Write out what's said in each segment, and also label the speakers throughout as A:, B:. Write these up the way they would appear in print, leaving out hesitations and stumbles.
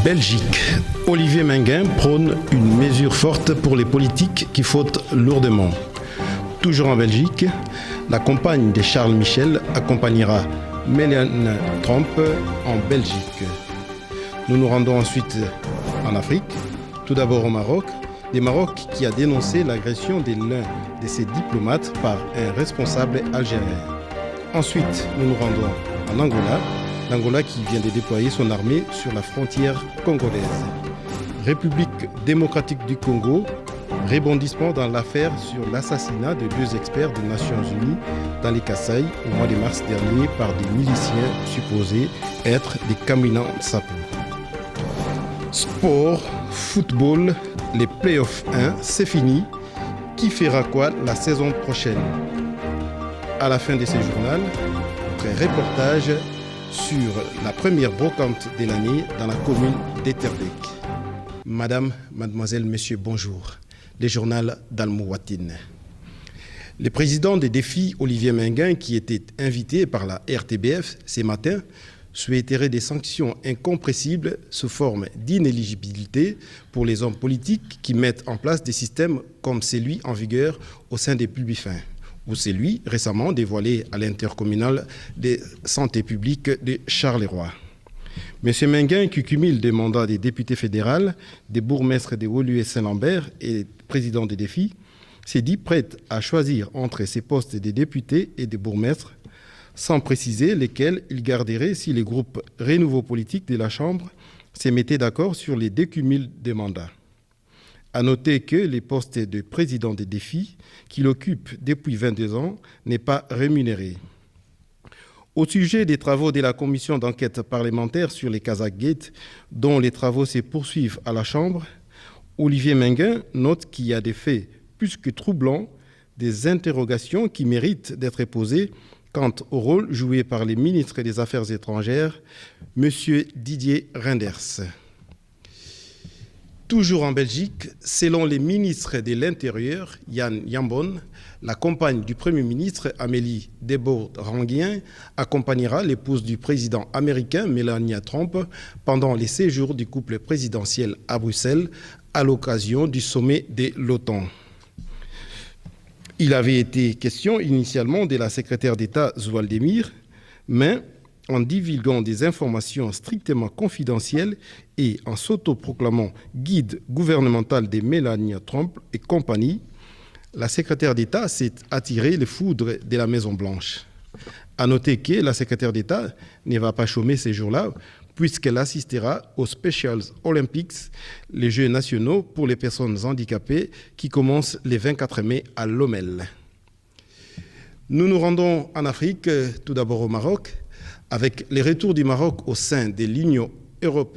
A: Belgique. Olivier Menguin prône une mesure forte pour les politiques qui fautent lourdement. Toujours en Belgique, la compagne de Charles Michel accompagnera Melania Trump en Belgique. Nous nous rendons ensuite en Afrique, tout d'abord au Maroc. Le Maroc qui a dénoncé l'agression de l'un de ses diplomates par un responsable algérien. Ensuite, nous nous rendons en Angola, l'Angola qui vient de déployer son armée sur la frontière congolaise. République démocratique du Congo, rebondissement dans l'affaire sur l'assassinat de 2 experts des Nations Unies dans les Kasaï au mois de mars dernier par des miliciens supposés être des Kamina Nsapu. Sport, football, les playoffs 1, c'est fini. Qui fera quoi la saison prochaine? À la fin de ce journal, notre reportage sur la première brocante de l'année dans la commune d'Etterbeek. Madame, mademoiselle, monsieur, bonjour. Le journal d'Al-Mouatine. Le président des défis, Olivier Menguin, qui était invité par la RTBF ce matin, souhaiterait des sanctions incompressibles sous forme d'inéligibilité pour les hommes politiques qui mettent en place des systèmes comme celui en vigueur au sein des Publifins, ou celui récemment dévoilé à l'intercommunal de santé publique de Charleroi. M. Menguin, qui cumule des mandats des députés fédéraux, des bourgmestres de Woluwe Saint-Lambert et président des défis, s'est dit prêt à choisir entre ses postes de députés et de bourgmestres, sans préciser lesquels il garderait si les groupes Renouveau Politique de la Chambre se mettaient d'accord sur les décumuls des mandats. À noter que les postes de président des défis, qu'il occupe depuis 22 ans, n'est pas rémunéré. Au sujet des travaux de la commission d'enquête parlementaire sur les Kazakh Gate, dont les travaux se poursuivent à la Chambre, Olivier Menguin note qu'il y a des faits plus que troublants, des interrogations qui méritent d'être posées quant au rôle joué par les ministres des Affaires étrangères, M. Didier Reynders. Toujours en Belgique, selon les ministres de l'Intérieur, Yann Yambon, la compagne du Premier ministre, Amélie Debout-Ranguien, accompagnera l'épouse du président américain, Melania Trump, pendant les séjours du couple présidentiel à Bruxelles, à l'occasion du sommet de l'OTAN. Il avait été question initialement de la secrétaire d'État Zoualdemir, mais en divulguant des informations strictement confidentielles et en s'autoproclamant guide gouvernemental de Melania Trump et compagnie, la secrétaire d'État s'est attirée les foudres de la Maison-Blanche. À noter que la secrétaire d'État ne va pas chômer ces jours-là, puisqu'elle assistera aux Special Olympics, les Jeux nationaux pour les personnes handicapées, qui commencent le 24 mai à Lommel. Nous nous rendons en Afrique, tout d'abord au Maroc, avec les retours du Maroc au sein de l'Union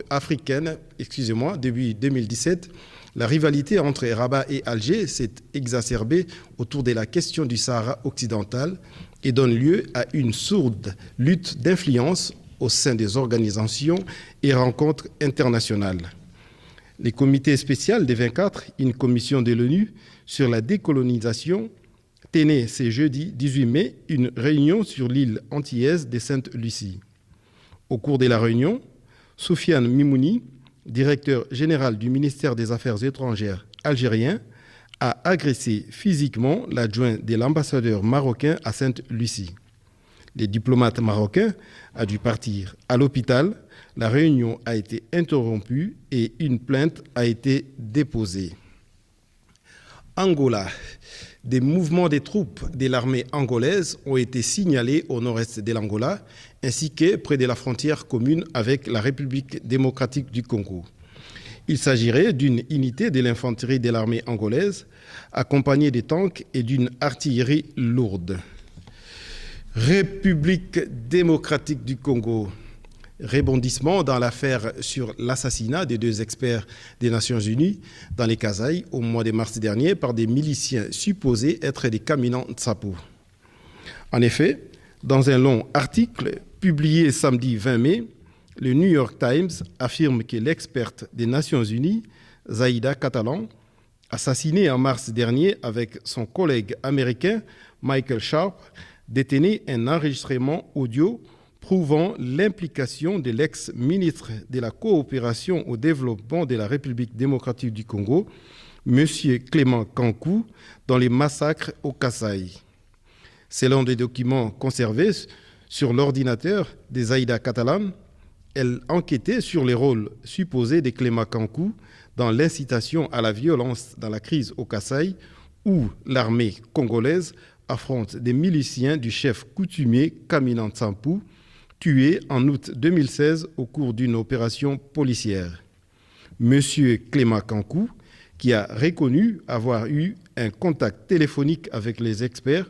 A: africaine, depuis 2017, la rivalité entre Rabat et Alger s'est exacerbée autour de la question du Sahara occidental et donne lieu à une sourde lutte d'influence au sein des organisations et rencontres internationales. Les comités spéciaux des 24, une commission de l'ONU sur la décolonisation, tenait ce jeudi 18 mai une réunion sur l'île antillaise de Sainte-Lucie. Au cours de la réunion, Soufiane Mimouni, directeur général du ministère des Affaires étrangères algérien, a agressé physiquement l'adjoint de l'ambassadeur marocain à Sainte-Lucie. Les diplomates marocains ont dû partir à l'hôpital. La réunion a été interrompue et une plainte a été déposée. Angola. Des mouvements des troupes de l'armée angolaise ont été signalés au nord-est de l'Angola, ainsi que près de la frontière commune avec la République démocratique du Congo. Il s'agirait d'une unité de l'infanterie de l'armée angolaise, accompagnée de tanks et d'une artillerie lourde. République démocratique du Congo. Rebondissement dans l'affaire sur l'assassinat des 2 experts des Nations Unies dans les Kasaï au mois de mars dernier par des miliciens supposés être des Kamina Nsapu. En effet, dans un long article publié samedi 20 mai, le New York Times affirme que l'experte des Nations Unies, Zaïda Catalan, assassinée en mars dernier avec son collègue américain Michael Sharp, détenait un enregistrement audio prouvant l'implication de l'ex-ministre de la Coopération au développement de la République démocratique du Congo, M. Clément Kankou, dans les massacres au Kasaï. Selon des documents conservés sur l'ordinateur de Zaïda Catalan, elle enquêtait sur les rôles supposés de Clément Kankou dans l'incitation à la violence dans la crise au Kasaï, où l'armée congolaise affronte des miliciens du chef coutumier Kamina Nsapu, tué en août 2016 au cours d'une opération policière. Monsieur Clément Kankou, qui a reconnu avoir eu un contact téléphonique avec les experts,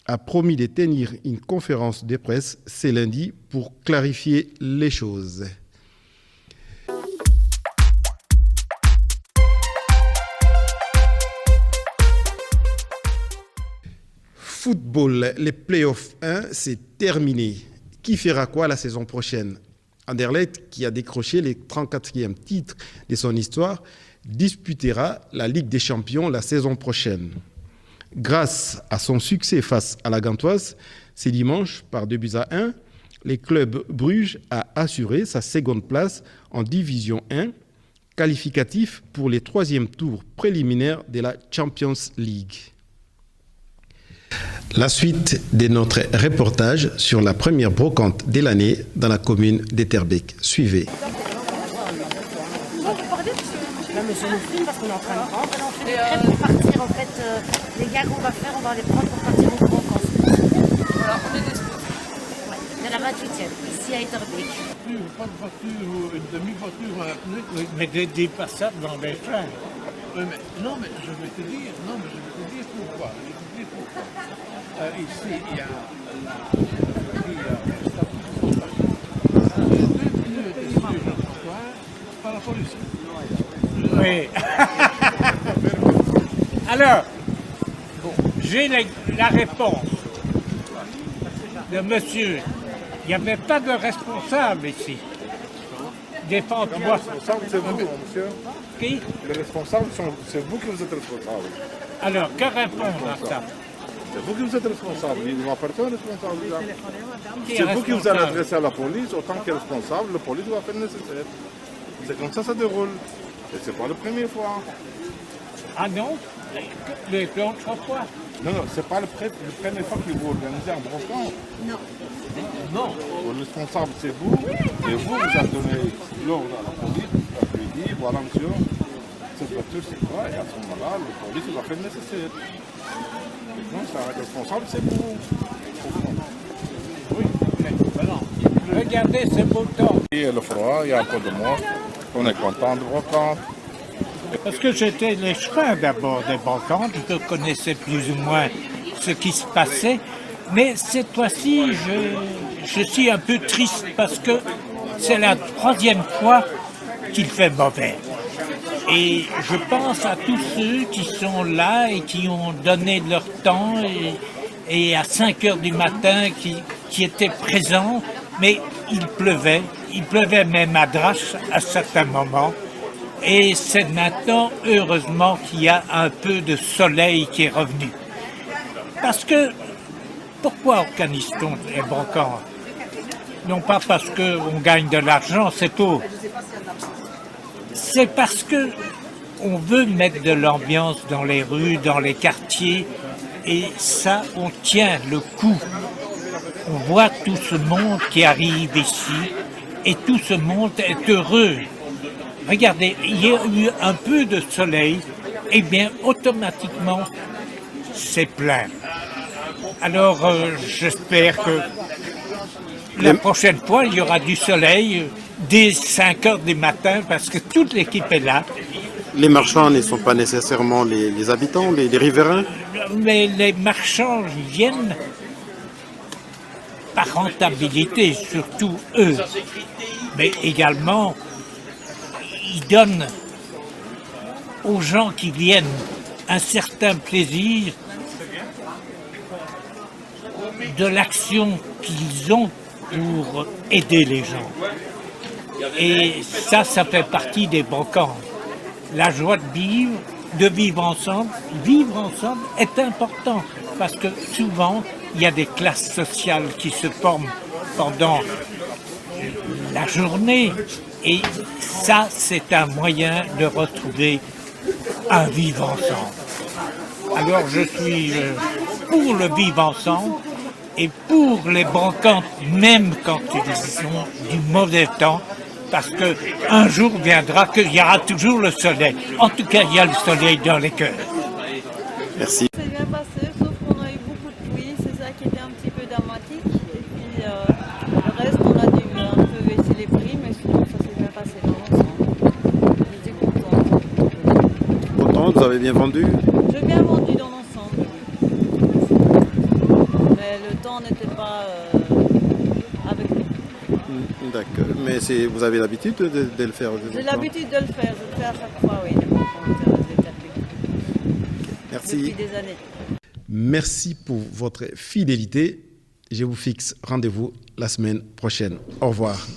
A: a promis de tenir une conférence de presse ce lundi pour clarifier les choses. Football, les playoffs 1, c'est terminé. Qui fera quoi la saison prochaine? Anderlecht, qui a décroché les 34e titres de son histoire, disputera la Ligue des Champions la saison prochaine. Grâce à son succès face à la Gantoise, ce dimanche, par 2-1, le club Bruges a assuré sa seconde place en Division 1, qualificatif pour les troisième tours préliminaires de la Champions League. La suite de notre reportage sur la première brocante de l'année dans la commune d'Etterbeek. Suivez.
B: Là, monsieur nous filme parce qu'on est en train de rentrer. On fait des crêpes pour partir. En fait, les gars qu'on va faire, on va les prendre pour partir au brocante. Voilà, on est disposés. Ouais, de la 28e, ici à Etterbeek.
C: Pas de voiture ou une demi-voiture ou un pneu. Oui, mais des passages dans les trains. Oui, mais, non, mais je vais te dire pourquoi. Ici, il y a deux pneus de sur le trottoir par la police. Oui. Alors, bon, j'ai la réponse de monsieur. Il n'y avait pas de responsable ici. Défends-toi.
D: Le responsable, c'est vous, monsieur.
C: Qui?
D: Les responsables, c'est vous qui vous êtes responsable.
C: Alors, que répondre à ça?
D: C'est vous qui vous êtes responsable. Il ne va personne responsable.
C: Qui est
D: C'est vous qui vous allez
C: responsable?
D: adresser à la police. Autant que responsable, la police va faire le nécessaire. C'est comme ça déroule. Et c'est pas la première fois.
C: Ah non? Les autres fois?
D: Non, c'est pas la première fois que vous organisez un brocante. Non. Le responsable, c'est vous. Et vous avez donné l'ordre à la police. Vous avez dit, voilà, monsieur, cette voiture, c'est quoi? Et à ce moment-là, la police va faire le nécessaire. Non, le responsable, c'est vous.
C: Oui, mais voilà. Regardez ce beau temps.
D: Il y a le froid, il y a un peu de monde. On est content de brocante.
C: Parce que j'étais les chemins d'abord des brocantes, je connaissais plus ou moins ce qui se passait. Mais cette fois-ci, je suis un peu triste parce que c'est la troisième fois qu'il fait mauvais. Et je pense à tous ceux qui sont là et qui ont donné de leur temps et à 5 heures du matin qui étaient présents, mais il pleuvait même à Drache à certains moments. Et c'est maintenant, heureusement, qu'il y a un peu de soleil qui est revenu. Parce que, pourquoi organise-t-on les brocantes? Non pas parce qu'on gagne de l'argent, c'est tout. C'est parce que on veut mettre de l'ambiance dans les rues, dans les quartiers, et ça, on tient le coup. On voit tout ce monde qui arrive ici, et tout ce monde est heureux. Regardez, il y a eu un peu de soleil, et bien automatiquement, c'est plein. Alors, j'espère que la prochaine fois, il y aura du soleil dès 5 heures du matin, parce que toute l'équipe est là.
A: Les marchands ne sont pas nécessairement les habitants, les riverains?
C: Mais les marchands viennent par rentabilité, surtout eux. Mais également, ils donnent aux gens qui viennent un certain plaisir de l'action qu'ils ont pour aider les gens. Et ça fait partie des brocantes. La joie de vivre ensemble. Vivre ensemble est important parce que souvent, il y a des classes sociales qui se forment pendant la journée. Et ça, c'est un moyen de retrouver un vivre ensemble. Alors je suis pour le vivre ensemble et pour les brocantes, même quand ils sont du mauvais temps, parce qu'un jour viendra qu'il y aura toujours le soleil. En tout cas, il y a le soleil dans les cœurs.
A: Merci.
E: C'est bien passé, sauf qu'on a eu beaucoup de pluie, c'est ça qui était un petit peu dramatique. Et puis le reste, on a dû un peu baisser les prix, mais sinon ça s'est bien passé dans l'ensemble. J'étais contente.
A: Contente, vous avez bien vendu?
E: J'ai bien vendu dans l'ensemble. Mais le temps n'était pas avec nous.
A: D'accord. Mais vous avez l'habitude de le faire?
E: J'ai l'habitude de le faire, je le fais à chaque fois, oui.
A: Merci.
E: Depuis des années.
A: Merci pour votre fidélité. Je vous fixe rendez-vous la semaine prochaine. Au revoir.